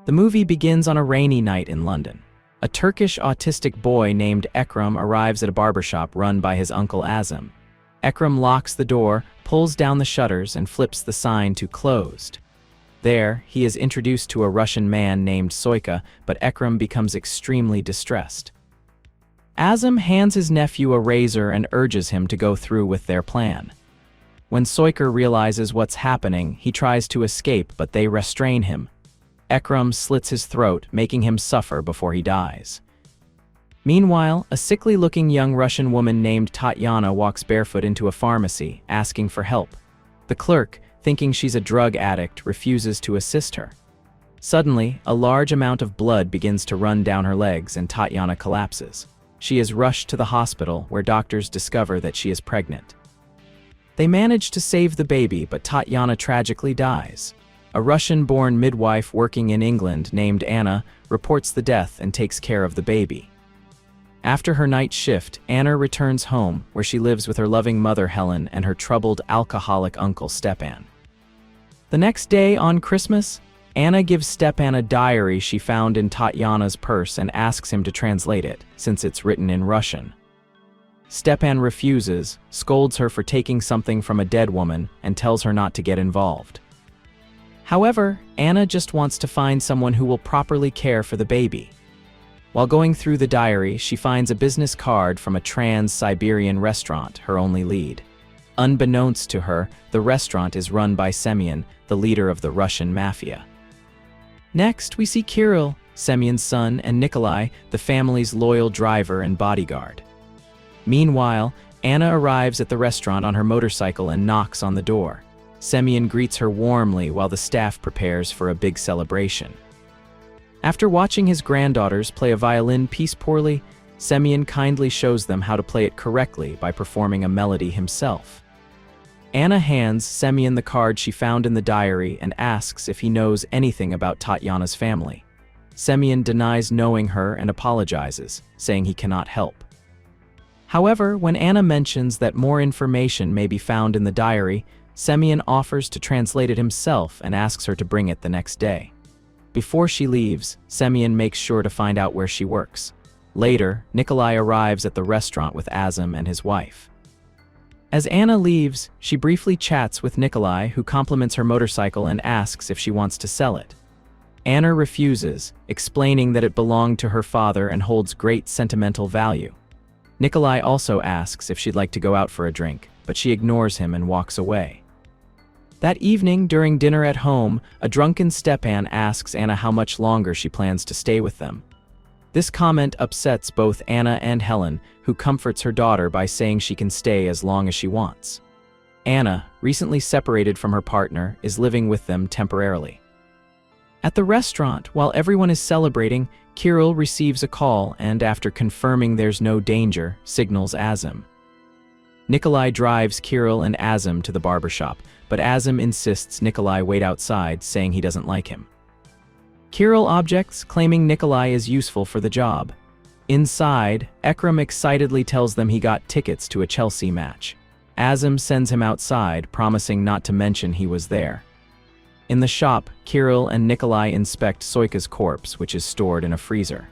The movie begins on a rainy night in London. A Turkish autistic boy named Ekrem arrives at a barbershop run by his uncle Azim. Ekrem locks the door, pulls down the shutters, and flips the sign to closed. There, he is introduced to a Russian man named Soyka, but Ekrem becomes extremely distressed. Azim hands his nephew a razor and urges him to go through with their plan. When Soyka realizes what's happening, he tries to escape, but they restrain him. Ekrem slits his throat, making him suffer before he dies. Meanwhile, a sickly-looking young Russian woman named Tatiana walks barefoot into a pharmacy, asking for help. The clerk, thinking she's a drug addict, refuses to assist her. Suddenly, a large amount of blood begins to run down her legs and Tatiana collapses. She is rushed to the hospital, where doctors discover that she is pregnant. They manage to save the baby, but Tatiana tragically dies. A Russian-born midwife working in England named Anna reports the death and takes care of the baby. After her night shift, Anna returns home, where she lives with her loving mother Helen and her troubled alcoholic uncle Stepan. The next day, on Christmas, Anna gives Stepan a diary she found in Tatiana's purse and asks him to translate it, since it's written in Russian. Stepan refuses, scolds her for taking something from a dead woman, and tells her not to get involved. However, Anna just wants to find someone who will properly care for the baby. While going through the diary, she finds a business card from a Trans-Siberian restaurant, her only lead. Unbeknownst to her, the restaurant is run by Semyon, the leader of the Russian Mafia. Next, we see Kirill, Semyon's son, and Nikolai, the family's loyal driver and bodyguard. Meanwhile, Anna arrives at the restaurant on her motorcycle and knocks on the door. Semyon greets her warmly while the staff prepares for a big celebration. After watching his granddaughters play a violin piece poorly, Semyon kindly shows them how to play it correctly by performing a melody himself. Anna hands Semyon the card she found in the diary and asks if he knows anything about Tatiana's family. Semyon denies knowing her and apologizes, saying he cannot help. However, when Anna mentions that more information may be found in the diary, Semyon offers to translate it himself and asks her to bring it the next day. Before she leaves, Semyon makes sure to find out where she works. Later, Nikolai arrives at the restaurant with Azim and his wife. As Anna leaves, she briefly chats with Nikolai, who compliments her motorcycle and asks if she wants to sell it. Anna refuses, explaining that it belonged to her father and holds great sentimental value. Nikolai also asks if she'd like to go out for a drink, but she ignores him and walks away. That evening, during dinner at home, a drunken Stepan asks Anna how much longer she plans to stay with them. This comment upsets both Anna and Helen, who comforts her daughter by saying she can stay as long as she wants. Anna, recently separated from her partner, is living with them temporarily. At the restaurant, while everyone is celebrating, Kirill receives a call and, after confirming there's no danger, signals Azim. Nikolai drives Kirill and Azim to the barbershop, but Azim insists Nikolai wait outside, saying he doesn't like him. Kirill objects, claiming Nikolai is useful for the job. Inside, Ekrem excitedly tells them he got tickets to a Chelsea match. Azim sends him outside, promising not to mention he was there. In the shop, Kirill and Nikolai inspect Soyka's corpse, which is stored in a freezer.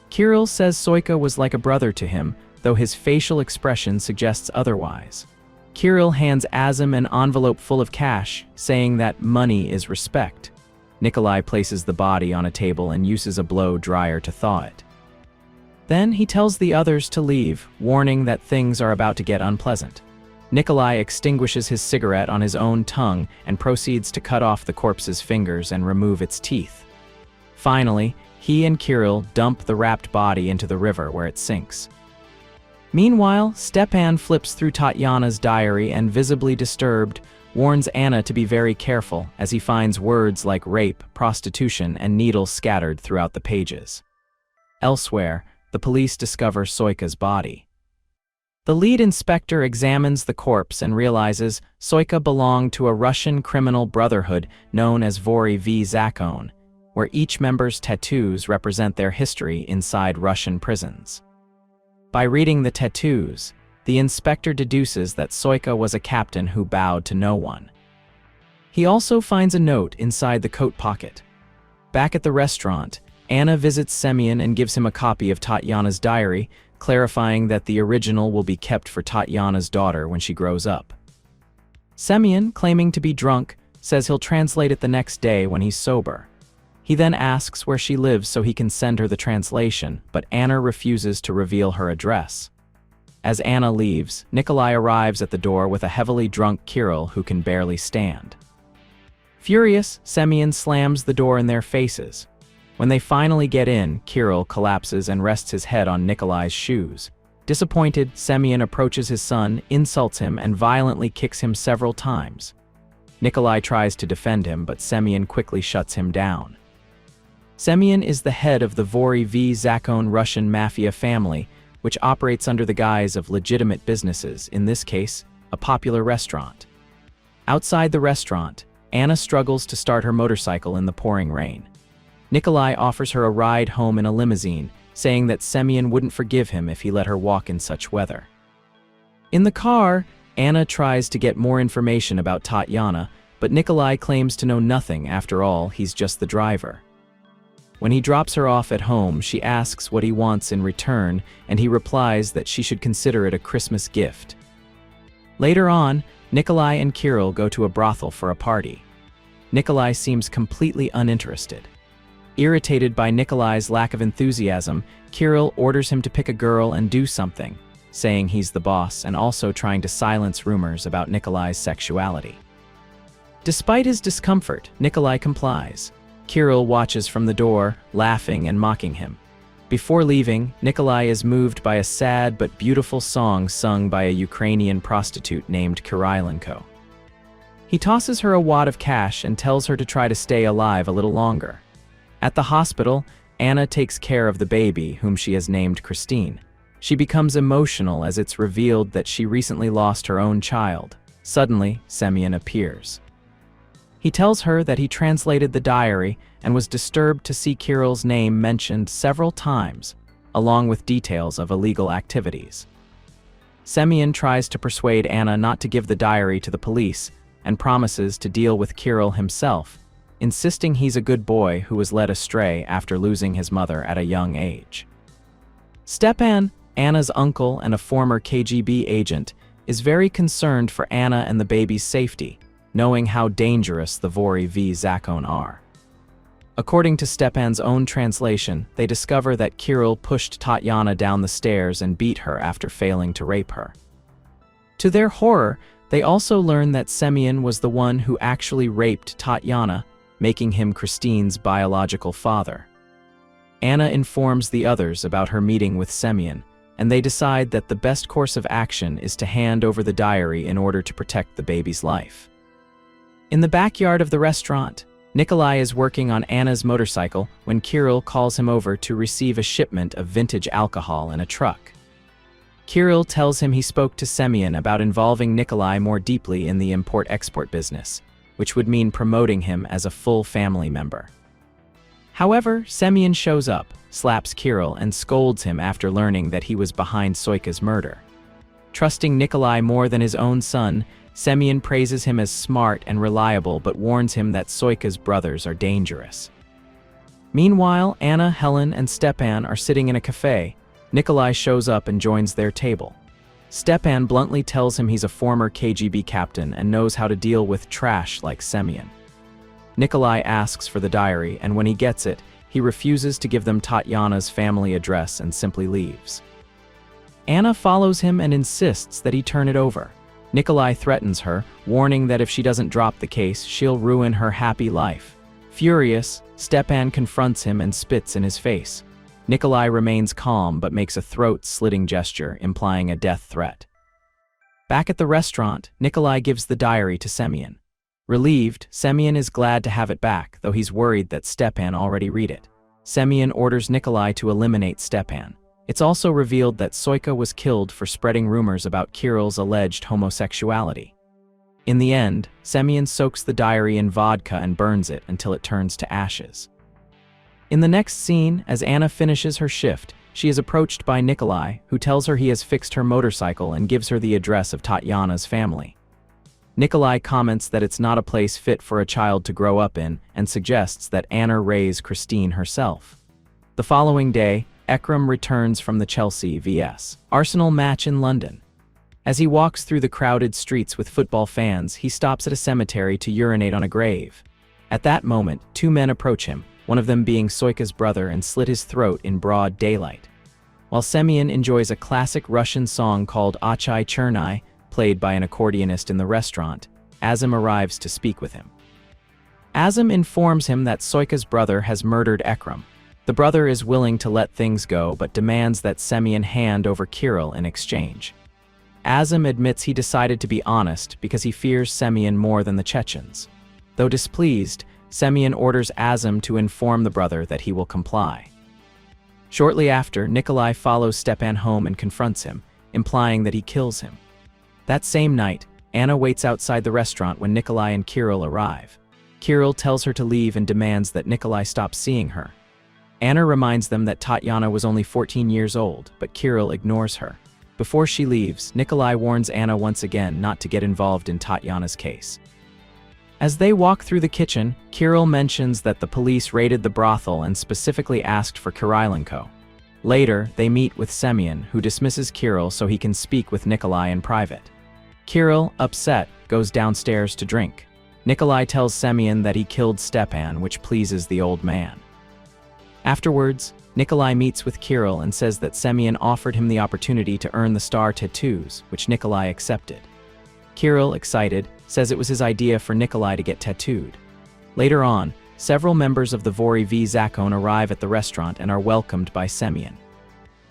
Kirill says Soyka was like a brother to him, though his facial expression suggests otherwise. Kirill hands Azim an envelope full of cash, saying that money is respect. Nikolai places the body on a table and uses a blow dryer to thaw it. Then he tells the others to leave, warning that things are about to get unpleasant. Nikolai extinguishes his cigarette on his own tongue and proceeds to cut off the corpse's fingers and remove its teeth. Finally, he and Kirill dump the wrapped body into the river where it sinks. Meanwhile, Stepan flips through Tatiana's diary and, visibly disturbed, warns Anna to be very careful as he finds words like rape, prostitution, and needles scattered throughout the pages. Elsewhere, the police discover Soyka's body. The lead inspector examines the corpse and realizes Soyka belonged to a Russian criminal brotherhood known as Vori v Zakon, where each member's tattoos represent their history inside Russian prisons. By reading the tattoos, the inspector deduces that Soyka was a captain who bowed to no one. He also finds a note inside the coat pocket. Back at the restaurant, Anna visits Semyon and gives him a copy of Tatyana's diary, clarifying that the original will be kept for Tatyana's daughter when she grows up. Semyon, claiming to be drunk, says he'll translate it the next day when he's sober. He then asks where she lives so he can send her the translation, but Anna refuses to reveal her address. As Anna leaves, Nikolai arrives at the door with a heavily drunk Kirill who can barely stand. Furious, Semyon slams the door in their faces. When they finally get in, Kirill collapses and rests his head on Nikolai's shoes. Disappointed, Semyon approaches his son, insults him, and violently kicks him several times. Nikolai tries to defend him, but Semyon quickly shuts him down. Semyon is the head of the Vory V. Zakon Russian Mafia family, which operates under the guise of legitimate businesses, in this case, a popular restaurant. Outside the restaurant, Anna struggles to start her motorcycle in the pouring rain. Nikolai offers her a ride home in a limousine, saying that Semyon wouldn't forgive him if he let her walk in such weather. In the car, Anna tries to get more information about Tatyana, but Nikolai claims to know nothing. After all, he's just the driver. When he drops her off at home, she asks what he wants in return, and he replies that she should consider it a Christmas gift. Later on, Nikolai and Kirill go to a brothel for a party. Nikolai seems completely uninterested. Irritated by Nikolai's lack of enthusiasm, Kirill orders him to pick a girl and do something, saying he's the boss and also trying to silence rumors about Nikolai's sexuality. Despite his discomfort, Nikolai complies. Kirill watches from the door, laughing and mocking him. Before leaving, Nikolai is moved by a sad but beautiful song sung by a Ukrainian prostitute named Kyrylenko. He tosses her a wad of cash and tells her to try to stay alive a little longer. At the hospital, Anna takes care of the baby, whom she has named Christine. She becomes emotional as it's revealed that she recently lost her own child. Suddenly, Semyon appears. He tells her that he translated the diary and was disturbed to see Kirill's name mentioned several times, along with details of illegal activities. Semyon tries to persuade Anna not to give the diary to the police and promises to deal with Kirill himself, insisting he's a good boy who was led astray after losing his mother at a young age. Stepan, Anna's uncle and a former KGB agent, is very concerned for Anna and the baby's safety, knowing how dangerous the Vory V. Zakon are. According to Stepan's own translation, they discover that Kirill pushed Tatyana down the stairs and beat her after failing to rape her. To their horror, they also learn that Semyon was the one who actually raped Tatyana, making him Christine's biological father. Anna informs the others about her meeting with Semyon, and they decide that the best course of action is to hand over the diary in order to protect the baby's life. In the backyard of the restaurant, Nikolai is working on Anna's motorcycle when Kirill calls him over to receive a shipment of vintage alcohol in a truck. Kirill tells him he spoke to Semyon about involving Nikolai more deeply in the import-export business, which would mean promoting him as a full family member. However, Semyon shows up, slaps Kirill, and scolds him after learning that he was behind Soika's murder. Trusting Nikolai more than his own son, Semyon praises him as smart and reliable but warns him that Soika's brothers are dangerous. Meanwhile, Anna, Helen, and Stepan are sitting in a cafe. Nikolai shows up and joins their table. Stepan bluntly tells him he's a former KGB captain and knows how to deal with trash like Semyon. Nikolai asks for the diary, and when he gets it, he refuses to give them Tatyana's family address and simply leaves. Anna follows him and insists that he turn it over. Nikolai threatens her, warning that if she doesn't drop the case, she'll ruin her happy life. Furious, Stepan confronts him and spits in his face. Nikolai remains calm but makes a throat-slitting gesture, implying a death threat. Back at the restaurant, Nikolai gives the diary to Semyon. Relieved, Semyon is glad to have it back, though he's worried that Stepan already read it. Semyon orders Nikolai to eliminate Stepan. It's also revealed that Soika was killed for spreading rumors about Kirill's alleged homosexuality. In the end, Semyon soaks the diary in vodka and burns it until it turns to ashes. In the next scene, as Anna finishes her shift, she is approached by Nikolai, who tells her he has fixed her motorcycle and gives her the address of Tatyana's family. Nikolai comments that it's not a place fit for a child to grow up in and suggests that Anna raise Christine herself. The following day, Ekram returns from the Chelsea vs Arsenal match in London. As he walks through the crowded streets with football fans, he stops at a cemetery to urinate on a grave. At that moment, two men approach him, one of them being Soyka's brother, and slit his throat in broad daylight. While Semyon enjoys a classic Russian song called Achai Chernai, played by an accordionist in the restaurant, Azim arrives to speak with him. Azim informs him that Soyka's brother has murdered Ekram. The brother is willing to let things go but demands that Semyon hand over Kirill in exchange. Azim admits he decided to be honest because he fears Semyon more than the Chechens. Though displeased, Semyon orders Azim to inform the brother that he will comply. Shortly after, Nikolai follows Stepan home and confronts him, implying that he kills him. That same night, Anna waits outside the restaurant when Nikolai and Kirill arrive. Kirill tells her to leave and demands that Nikolai stop seeing her. Anna reminds them that Tatyana was only 14 years old, but Kirill ignores her. Before she leaves, Nikolai warns Anna once again not to get involved in Tatyana's case. As they walk through the kitchen, Kirill mentions that the police raided the brothel and specifically asked for Kirilenko. Later, they meet with Semyon, who dismisses Kirill so he can speak with Nikolai in private. Kirill, upset, goes downstairs to drink. Nikolai tells Semyon that he killed Stepan, which pleases the old man. Afterwards, Nikolai meets with Kirill and says that Semyon offered him the opportunity to earn the star tattoos, which Nikolai accepted. Kirill, excited, says it was his idea for Nikolai to get tattooed. Later on, several members of the Vori V Zakon arrive at the restaurant and are welcomed by Semyon.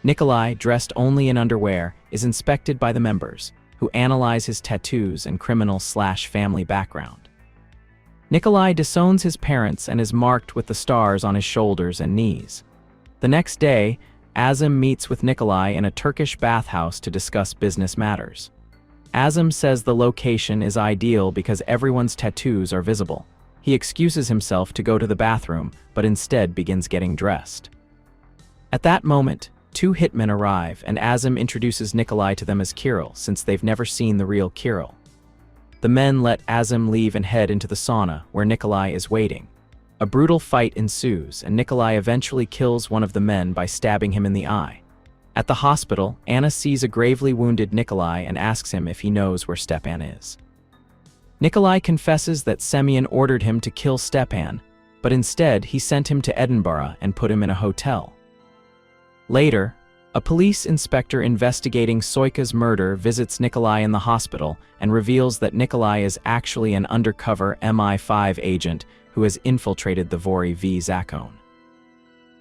Nikolai, dressed only in underwear, is inspected by the members, who analyze his tattoos and criminal/family background. Nikolai disowns his parents and is marked with the stars on his shoulders and knees. The next day, Azim meets with Nikolai in a Turkish bathhouse to discuss business matters. Azim says the location is ideal because everyone's tattoos are visible. He excuses himself to go to the bathroom, but instead begins getting dressed. At that moment, two hitmen arrive and Azim introduces Nikolai to them as Kirill, since they've never seen the real Kirill. The men let Azim leave and head into the sauna, where Nikolai is waiting. A brutal fight ensues, and Nikolai eventually kills one of the men by stabbing him in the eye. At the hospital, Anna sees a gravely wounded Nikolai and asks him if he knows where Stepan is. Nikolai confesses that Semyon ordered him to kill Stepan, but instead he sent him to Edinburgh and put him in a hotel. Later, a police inspector investigating Soyka's murder visits Nikolai in the hospital and reveals that Nikolai is actually an undercover MI5 agent who has infiltrated the Vori V Zakon.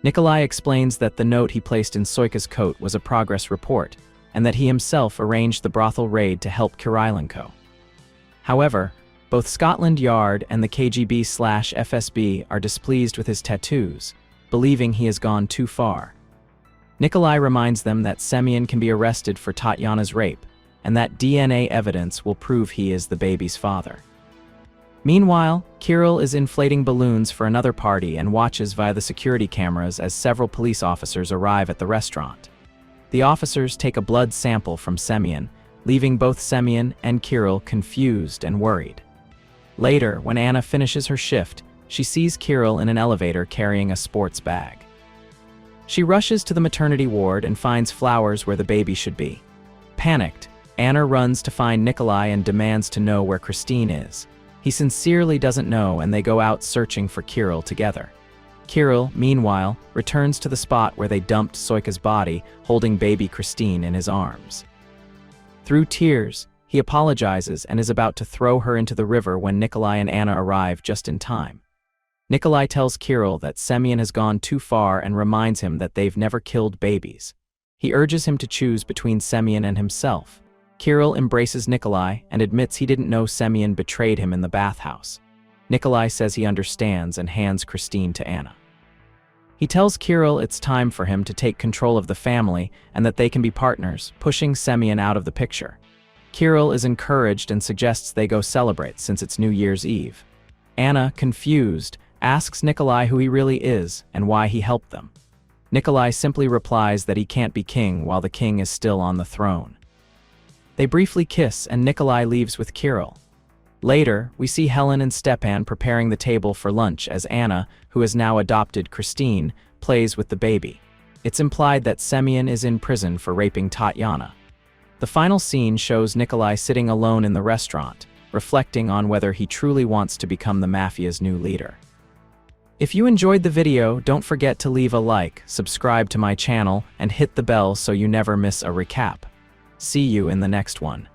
Nikolai explains that the note he placed in Soyka's coat was a progress report, and that he himself arranged the brothel raid to help Kirilenko. However, both Scotland Yard and the KGB/FSB are displeased with his tattoos, believing he has gone too far. Nikolai reminds them that Semyon can be arrested for Tatyana's rape, and that DNA evidence will prove he is the baby's father. Meanwhile, Kirill is inflating balloons for another party and watches via the security cameras as several police officers arrive at the restaurant. The officers take a blood sample from Semyon, leaving both Semyon and Kirill confused and worried. Later, when Anna finishes her shift, she sees Kirill in an elevator carrying a sports bag. She rushes to the maternity ward and finds flowers where the baby should be. Panicked, Anna runs to find Nikolai and demands to know where Christine is. He sincerely doesn't know, and they go out searching for Kirill together. Kirill, meanwhile, returns to the spot where they dumped Soyka's body, holding baby Christine in his arms. Through tears, he apologizes and is about to throw her into the river when Nikolai and Anna arrive just in time. Nikolai tells Kirill that Semyon has gone too far and reminds him that they've never killed babies. He urges him to choose between Semyon and himself. Kirill embraces Nikolai and admits he didn't know Semyon betrayed him in the bathhouse. Nikolai says he understands and hands Christine to Anna. He tells Kirill it's time for him to take control of the family and that they can be partners, pushing Semyon out of the picture. Kirill is encouraged and suggests they go celebrate since it's New Year's Eve. Anna, confused, asks Nikolai who he really is and why he helped them. Nikolai simply replies that he can't be king while the king is still on the throne. They briefly kiss and Nikolai leaves with Kirill. Later, we see Helen and Stepan preparing the table for lunch as Anna, who has now adopted Christine, plays with the baby. It's implied that Semyon is in prison for raping Tatyana. The final scene shows Nikolai sitting alone in the restaurant, reflecting on whether he truly wants to become the Mafia's new leader. If you enjoyed the video, don't forget to leave a like, subscribe to my channel, and hit the bell so you never miss a recap. See you in the next one.